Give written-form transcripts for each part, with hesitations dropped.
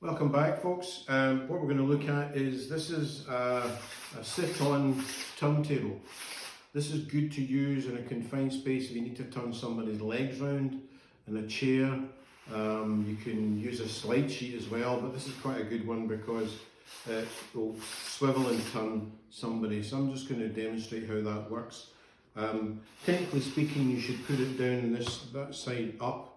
Welcome back, folks. What we're going to look at is this is a sit-on turntable. This is good to use in a confined space if you need to turn somebody's legs round in a chair. You can use a slide sheet as well, but this is quite a good one because it will swivel and turn somebody. So I'm just going to demonstrate how that works. Technically speaking, you should put it down that side up.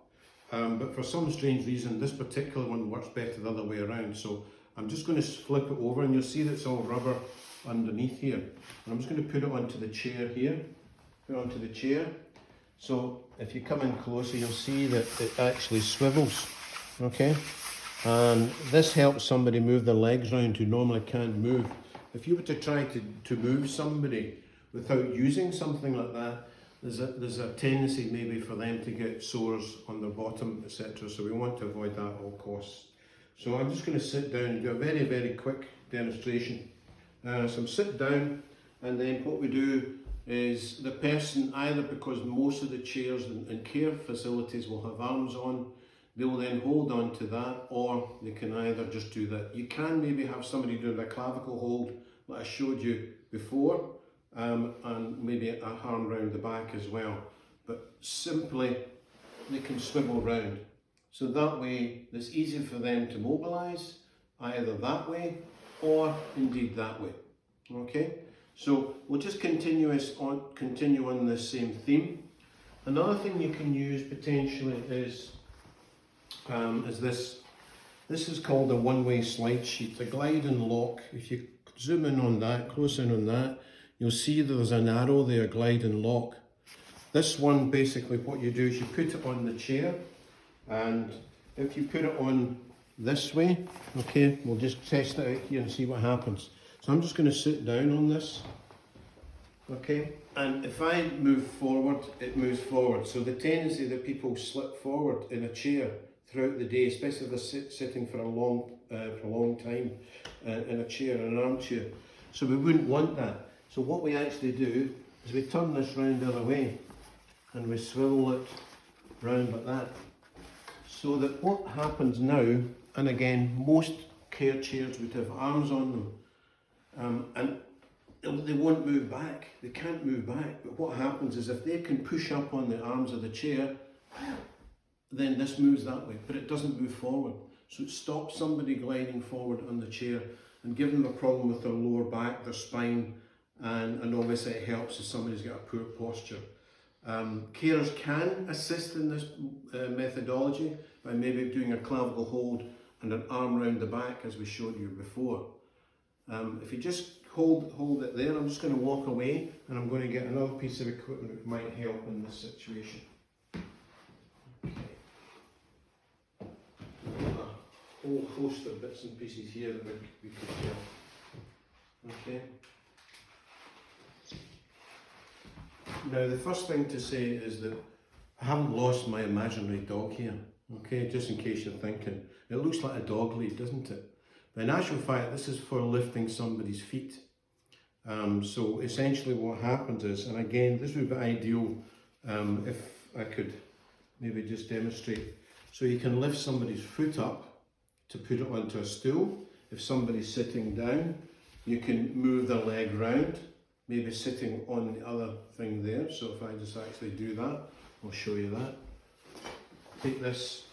But for some strange reason, this particular one works better the other way around. So I'm just going to flip it over and you'll see that it's all rubber underneath here. And I'm just going to put it onto the chair here. Put it onto the chair. So if you come in closer, you'll see that it actually swivels. Okay? And this helps somebody move their legs around who normally can't move. If you were to try to move somebody without using something like that, there's a tendency maybe for them to get sores on their bottom, etc. So we want to avoid that at all costs. So I'm just going to sit down and do a very, very quick demonstration. So I'm sit down, and then what we do is the person, either because most of the chairs in care facilities will have arms on, they will then hold on to that, or they can either just do that. You can maybe have somebody doing a clavicle hold that I showed you before, and maybe a arm round the back as well. But simply, they can swivel round. So that way, it's easier for them to mobilise, either that way, or indeed that way. Okay? So we'll just continue on this same theme. Another thing you can use potentially is this. This is called a one-way slide sheet, a glide and lock. If you zoom in on that, close in on that, you'll see there's an arrow there, glide and lock. This one, basically what you do is you put it on the chair, and if you put it on this way, okay, we'll just test it out here and see what happens. So I'm just going to sit down on this, okay, and if I move forward, it moves forward. So the tendency that people slip forward in a chair throughout the day, especially if they're sitting for a long time in a chair, in an armchair. So we wouldn't want that. So what we actually do is we turn this round the other way and we swivel it round like that. So that what happens now, and again, most care chairs would have arms on them, and they won't move back. They can't move back. But what happens is if they can push up on the arms of the chair, then this moves that way, but it doesn't move forward. So it stops somebody gliding forward on the chair and giving them a problem with their lower back, their spine, and obviously it helps if somebody's got a poor posture. Carers can assist in this methodology by maybe doing a clavicle hold and an arm round the back as we showed you before. If you just hold it there, I'm just going to walk away and I'm going to get another piece of equipment that might help in this situation. Okay. A whole host of bits and pieces here that we could help. Okay. Now the first thing to say is that I haven't lost my imaginary dog here, okay, just in case you're thinking. It looks like a dog lead, doesn't it? But in actual fact, this is for lifting somebody's feet. So essentially what happens is, and again, this would be ideal if I could maybe just demonstrate. So you can lift somebody's foot up to put it onto a stool. If somebody's sitting down, you can move their leg round, maybe sitting on the other thing there. So if I just actually do that, I'll show you that. Take this,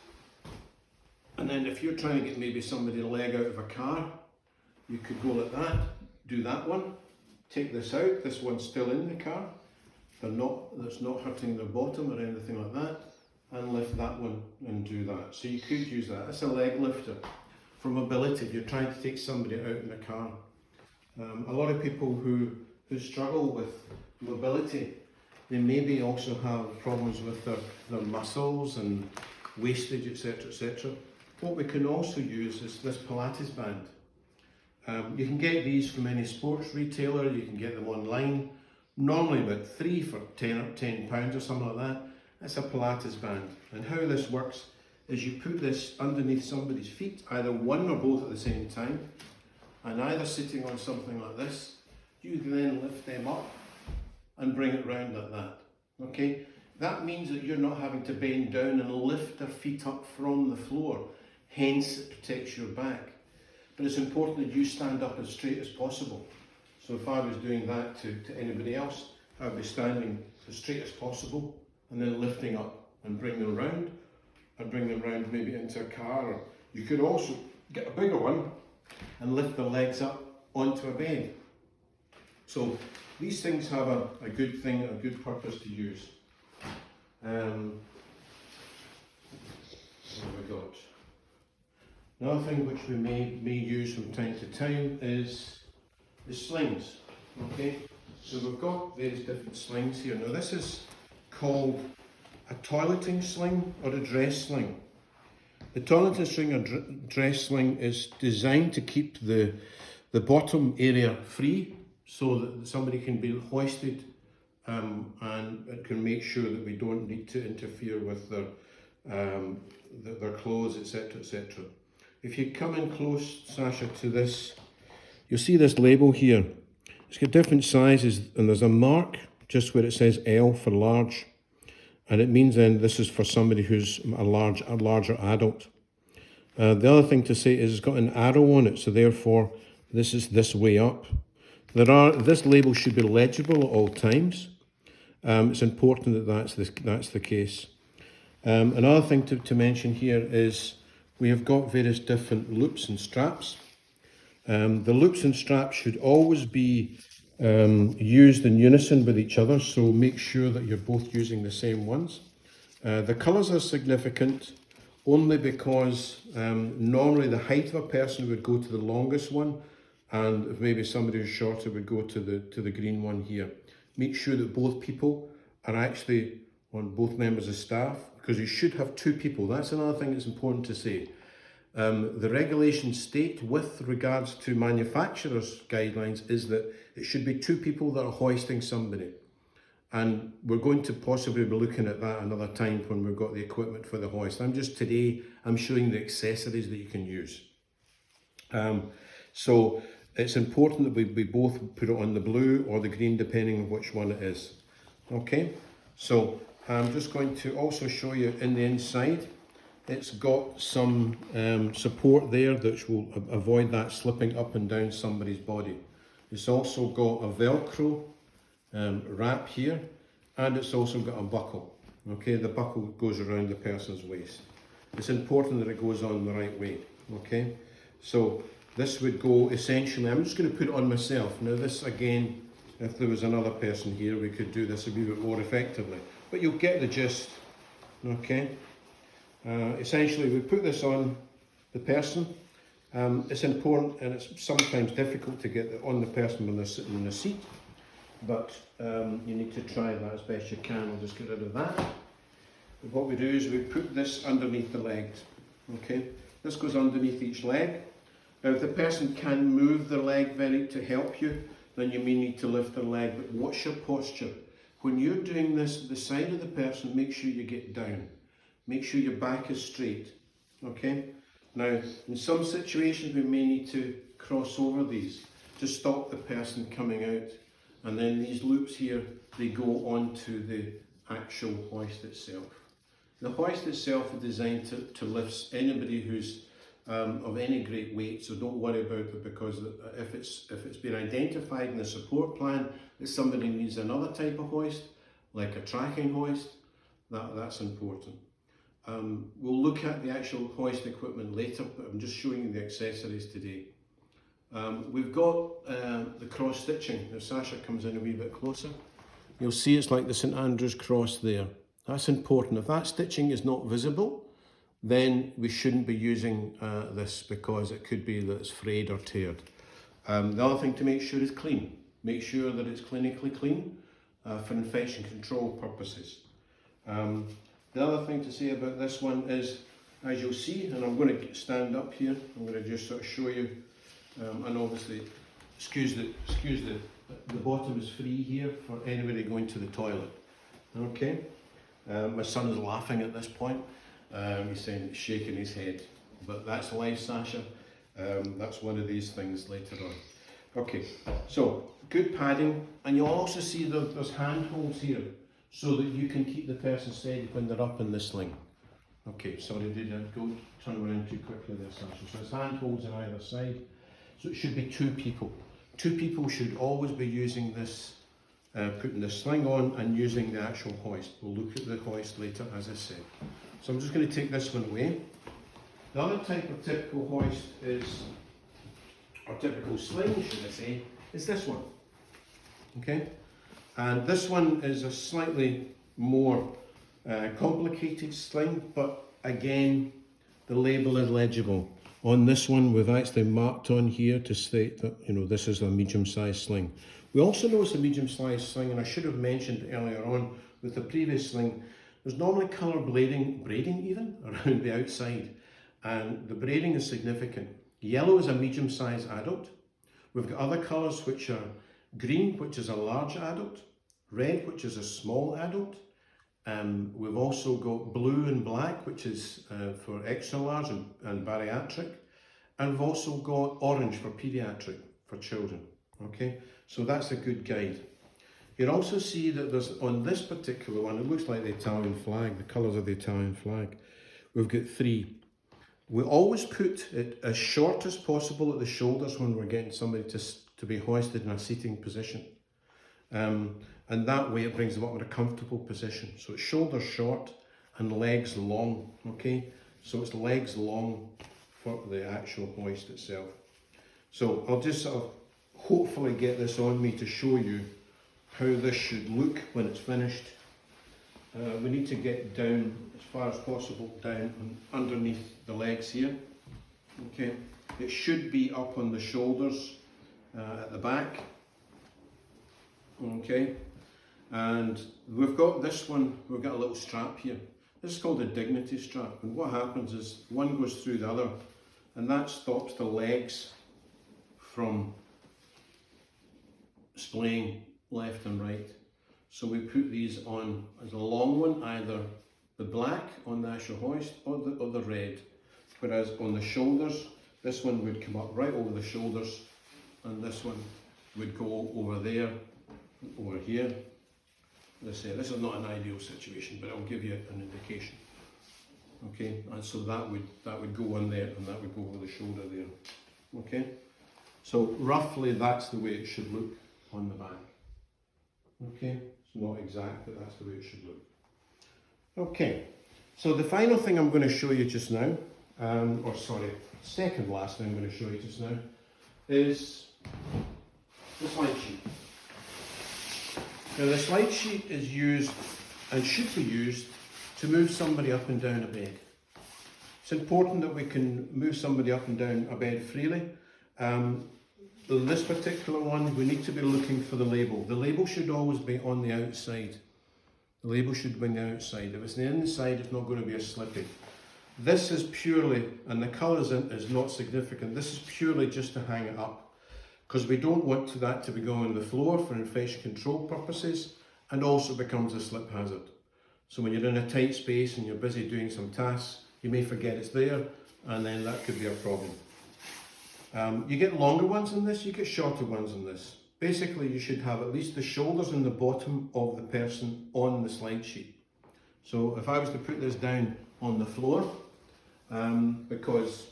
and then if you're trying to get maybe somebody's leg out of a car, you could go like that, do that one, take this out, this one's still in the car, that's not hurting their bottom or anything like that, and lift that one and do that. So you could use that. It's a leg lifter for mobility if you're trying to take somebody out in a car. A lot of people who struggle with mobility, they maybe also have problems with their muscles and wastage, etc., etc. What we can also use is this Pilates band. You can get these from any sports retailer, you can get them online, normally about 3 for £10 or something like that. That's a Pilates band. And how this works is you put this underneath somebody's feet, either one or both at the same time, and either sitting on something like this, you can then lift them up and bring it round like that. Okay? That means that you're not having to bend down and lift their feet up from the floor. hence it protects your back. But it's important that you stand up as straight as possible. So if I was doing that to anybody else, I'd be standing as straight as possible and then lifting up and bring them round, and bring them round maybe into a car, or you could also get a bigger one and lift the legs up onto a bed. So these things have a good thing, a good purpose to use. What have we got? Another thing which we may use from time to time is the slings. Okay, so we've got various different slings here. Now this is called a toileting sling or a dress sling. The toileting sling or dress sling is designed to keep the bottom area free, so that somebody can be hoisted and it can make sure that we don't need to interfere with their clothes, etc., etc. If you come in close, Sasha, to this, you'll see this label here. It's got different sizes, and there's a mark just where it says L for large, and it means then this is for somebody who's a larger adult. The other thing to say is it's got an arrow on it, so therefore this is this way up. This label should be legible at all times. It's important that that's the case. Another thing to mention here is we have got various different loops and straps. The loops and straps should always be used in unison with each other, so make sure that you're both using the same ones. The colours are significant only because normally the height of a person would go to the longest one, and if maybe somebody who's shorter would go to the green one here. Make sure that both people are actually on both members of staff, because you should have two people. That's another thing that's important to say. The regulations state with regards to manufacturers' guidelines is that it should be two people that are hoisting somebody. And we're going to possibly be looking at that another time when we've got the equipment for the hoist. Today I'm showing the accessories that you can use. So it's important that we both put it on the blue or the green, depending on which one it is. Okay, so I'm just going to also show you in the inside. It's got some support there that will avoid that slipping up and down somebody's body. It's also got a Velcro wrap here, and it's also got a buckle. Okay, the buckle goes around the person's waist. It's important that it goes on the right way. Okay, so this would go essentially, I'm just going to put it on myself. Now this again, if there was another person here, we could do this a wee bit more effectively, but you'll get the gist. Okay, essentially we put this on the person. It's important, and it's sometimes difficult to get it on the person when they're sitting in a seat, but you need to try that as best you can. I'll just get rid of that. But what we do is we put this underneath the legs. Okay, this goes underneath each leg. Now if the person can move their leg to help you, then you may need to lift their leg, but watch your posture. When you're doing this, the side of the person, make sure you get down. Make sure your back is straight. Okay? Now, in some situations we may need to cross over these to stop the person coming out. And then these loops here, they go onto the actual hoist itself. The hoist itself is designed to lift anybody who's of any great weight, so don't worry about it, because if it's been identified in the support plan that somebody needs another type of hoist, like a tracking hoist, that's important. We'll look at the actual hoist equipment later, but I'm just showing you the accessories today. We've got the cross stitching. Now Sasha comes in a wee bit closer. You'll see it's like the St Andrew's cross there. That's important. If that stitching is not visible, then we shouldn't be using this, because it could be that it's frayed or teared. The other thing to make sure is clean. Make sure that it's clinically clean for infection control purposes. The other thing to say about this one is, as you'll see, and I'm going to stand up here, I'm going to just sort of show you, and obviously excuse the bottom is free here for anybody going to the toilet. Okay, my son is laughing at this point. He's saying, shaking his head, but that's life, Sasha. That's one of these things later on. Okay, so good padding, and you'll also see that there's handholds here, so that you can keep the person steady when they're up in the sling. Okay, sorry, did I go turn around too quickly there, Sasha? So it's handholds on either side. So it should be 2 people. 2 people should always be using this, putting the sling on and using the actual hoist. We'll look at the hoist later, as I said. So I'm just going to take this one away. The other type of typical hoist is, or typical sling, should I say, is this one. Okay? And this one is a slightly more complicated sling, but again, the label is legible. On this one, we've actually marked on here to state that, you know, this is a medium-sized sling. We also know it's a medium-sized sling, and I should have mentioned earlier on with the previous sling, there's normally colour braiding even, around the outside, and the braiding is significant. Yellow is a medium-sized adult. We've got other colours which are green, which is a large adult, red, which is a small adult. We've also got blue and black, which is for extra large and bariatric. And we've also got orange for pediatric, for children. Okay, so that's a good guide. You'll also see that there's, on this particular one, it looks like the Italian flag, the colours of the Italian flag. We've got 3. We always put it as short as possible at the shoulders when we're getting somebody to be hoisted in a seating position. And that way it brings them up in a comfortable position. So it's shoulders short and legs long, okay? So it's legs long for the actual hoist itself. So I'll just sort of hopefully get this on me to show you how this should look when it's finished. We need to get down as far as possible down underneath the legs here, okay? It should be up on the shoulders at the back, okay? And we've got this one, we've got a little strap here. This is called a dignity strap, and what happens is one goes through the other, and that stops the legs from splaying left and right. So we put these on as a long one, either the black on the actual hoist or the red. Whereas on the shoulders, this one would come up right over the shoulders, and this one would go over there, over here. As I say, this is not an ideal situation, but it'll give you an indication. Okay, and so that would go on there, and that would go over the shoulder there. Okay, so roughly that's the way it should look on the back. Okay, it's not exact, but that's the way it should look. Okay, so the final thing I'm going to show you just now, or sorry, second last thing I'm going to show you just now, is the slide sheet. Now the slide sheet is used and should be used to move somebody up and down a bed. It's important that we can move somebody up and down a bed freely. This particular one, we need to be looking for the label. The label should always be on the outside. The label should be on the outside. If it's the inside, it's not going to be as slippy. This is purely, and the colour is not significant, this is purely just to hang it up, because we don't want that to be going on the floor for infection control purposes, and also becomes a slip hazard. So when you're in a tight space and you're busy doing some tasks, you may forget it's there, and then that could be a problem. You get longer ones in this, you get shorter ones in this. Basically, you should have at least the shoulders and the bottom of the person on the slide sheet. So if I was to put this down on the floor, because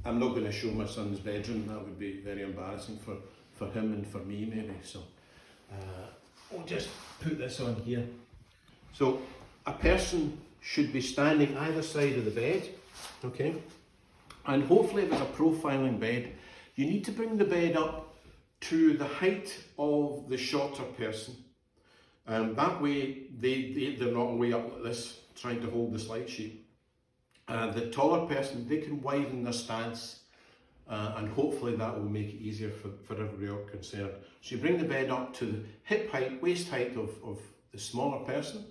I'm not going to show my son's bedroom, that would be very embarrassing for him and for me maybe. So we'll just put this on here. So a person should be standing either side of the bed, okay? And hopefully if it's a profiling bed, you need to bring the bed up to the height of the shorter person. That way they're not way up like this trying to hold the slide sheet. The taller person, they can widen their stance, and hopefully that will make it easier for everybody concerned. So you bring the bed up to the hip height, waist height of the smaller person,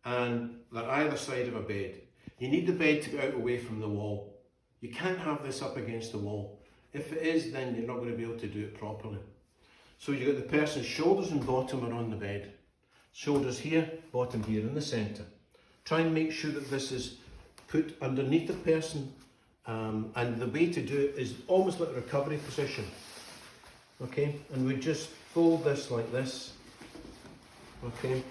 and they're either side of a bed. You need the bed to be out away from the wall. You can't have this up against the wall. If it is, then you're not going to be able to do it properly. So you've got the person's shoulders and bottom are on the bed. Shoulders here, bottom here in the centre. Try and make sure that this is put underneath the person, and the way to do it is almost like a recovery position. Okay, and we just fold this like this. Okay,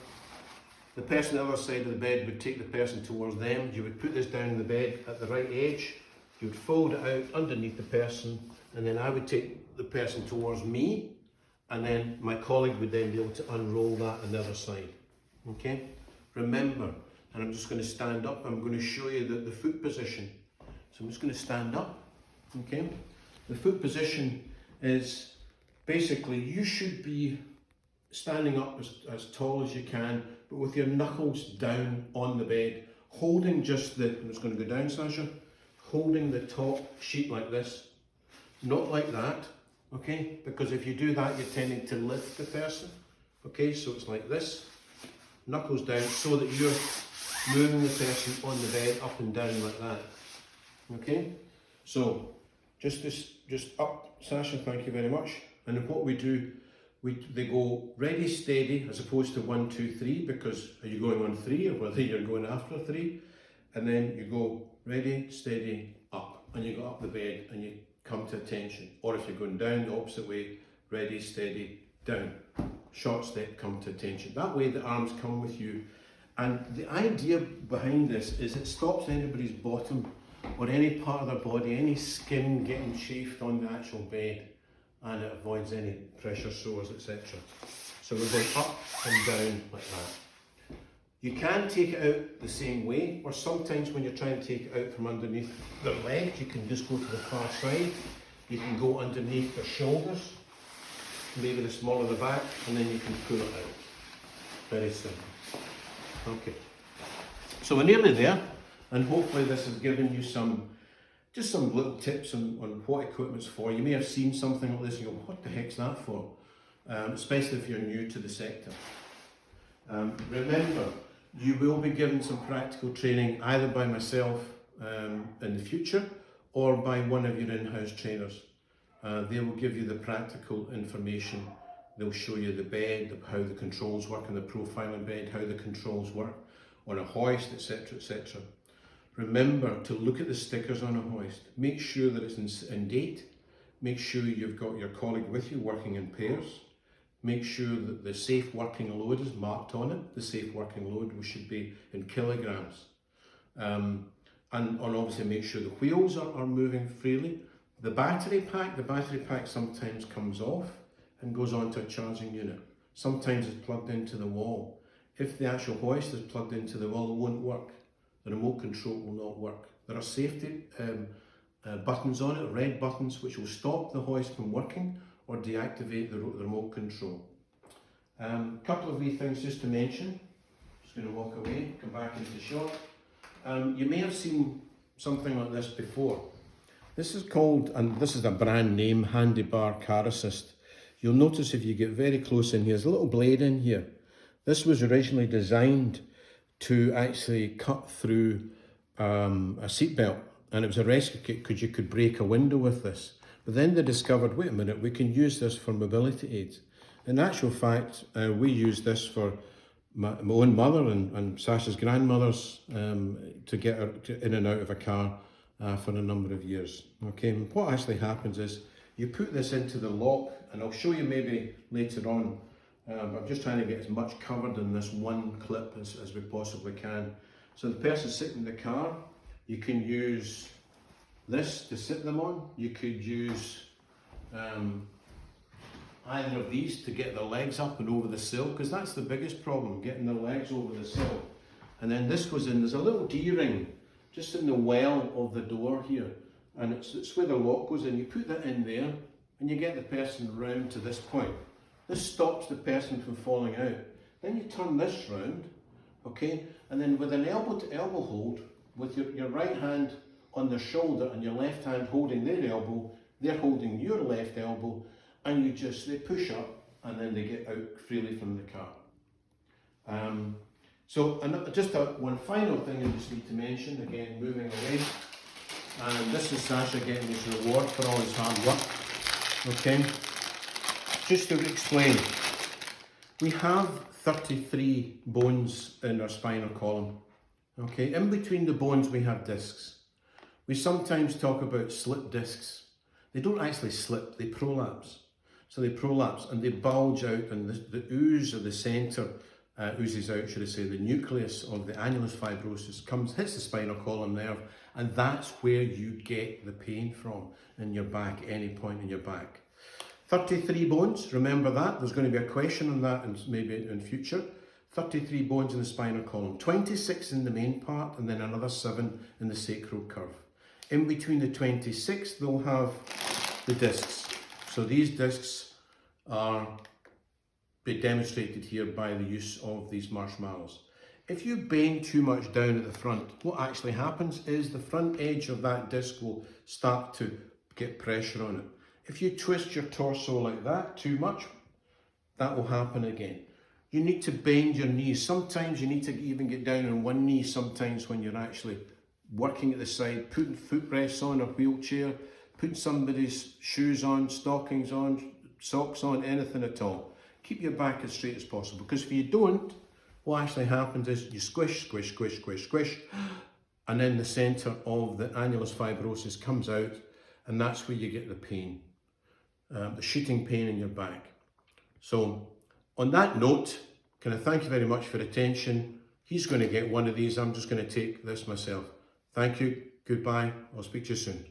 The person on the other side of the bed would take the person towards them. You would put this down in the bed at the right edge. You would fold it out underneath the person, and then I would take the person towards me, and then my colleague would then be able to unroll that on the other side. Okay? Remember, and I'm just going to stand up, I'm going to show you the foot position. So I'm just going to stand up. Okay? The foot position is basically you should be standing up as tall as you can, but with your knuckles down on the bed, holding just the, I'm just going to go down, Sasha, holding the top sheet like this, not like that, okay, because if you do that you're tending to lift the person, okay, so it's like this, knuckles down, so that you're moving the person on the bed up and down like that, okay, so just up, Sasha, thank you very much, and then what we do, they go ready, steady, as opposed to 1, 2, 3, because are you going on 3 or whether you're going after 3, and then you go ready, steady, up, and you go up the bed and you come to attention, or if you're going down the opposite way, ready, steady, down, short step, come to attention. That way the arms come with you, and the idea behind this is it stops anybody's bottom or any part of their body, any skin getting chafed on the actual bed, and it avoids any pressure sores, etc. So we're going up and down like that. You can take it out the same way, or sometimes when you're trying to take it out from underneath their legs, you can just go to the far side. You can go underneath their shoulders, maybe the smaller the back, and then you can pull it out. Very simple. Okay. So we're nearly there, and hopefully this has given you just some little tips on what equipment's for. You may have seen something like this and you go, what the heck's that for? Especially if you're new to the sector. Remember, you will be given some practical training either by myself in the future or by one of your in-house trainers. They will give you the practical information. They'll show you the bed, how the controls work in the profiling bed, how the controls work on a hoist, etc., etc. Remember to look at the stickers on a hoist. Make sure that it's in date. Make sure you've got your colleague with you working in pairs. Make sure that the safe working load is marked on it. The safe working load should be in kilograms. And obviously make sure the wheels are moving freely. The battery pack sometimes comes off and goes onto a charging unit. Sometimes it's plugged into the wall. If the actual hoist is plugged into the wall, it won't work. The remote control will not work. There are safety buttons on it, red buttons, which will stop the hoist from working or deactivate the remote control. Couple of wee things just to mention. Just going to walk away, come back into shot. You may have seen something like this before. This is called, and this is a brand name, Handybar Car Assist. You'll notice if you get very close in here, there's a little blade in here. This was originally designed to actually cut through a seatbelt, and it was a rescue kit because you could break a window with this. But then they discovered, wait a minute, we can use this for mobility aids. In actual fact, we used this for my own mother and Sasha's grandmother's to get her in and out of a car for a number of years. Okay, and what actually happens is you put this into the lock, and I'll show you maybe later on. I'm just trying to get as much covered in this one clip as we possibly can. So the person sitting in the car, you can use this to sit them on. You could use either of these to get their legs up and over the sill, because that's the biggest problem, getting their legs over the sill. And then this goes in, there's a little D-ring just in the well of the door here, and it's where the lock goes in. You put that in there and you get the person round to this point. This stops the person from falling out. Then you turn this round, okay, and then with an elbow to elbow hold, with your right hand on their shoulder and your left hand holding their elbow, they're holding your left elbow, and they push up and then they get out freely from the car. Just one final thing I just need to mention, again, moving away, and this is Sasha getting his reward for all his hard work, okay. Just to explain, we have 33 bones in our spinal column, okay? In between the bones we have discs. We sometimes talk about slip discs. They don't actually slip, they prolapse. So they prolapse and they bulge out, and the ooze of the centre oozes out, should I say, the nucleus of the annulus fibrosus hits the spinal column nerve, and that's where you get the pain from in your back, any point in your back. 33 bones, remember that. There's going to be a question on that maybe in future. 33 bones in the spinal column, 26 in the main part, and then another 7 in the sacral curve. In between the 26, they'll have the discs. So these discs are demonstrated here by the use of these marshmallows. If you bend too much down at the front, what actually happens is the front edge of that disc will start to get pressure on it. If you twist your torso like that too much, that will happen again. You need to bend your knees. Sometimes you need to even get down on one knee sometimes when you're actually working at the side, putting footrests on a wheelchair, putting somebody's shoes on, stockings on, socks on, anything at all. Keep your back as straight as possible, because if you don't, what actually happens is you squish, squish, squish, squish, squish, and then the centre of the annulus fibrosus comes out, and that's where you get the pain, the shooting pain in your back. So on that note, can I thank you very much for attention. He's going to get one of these. I'm just going to take this myself. Thank you. Goodbye. I'll speak to you soon.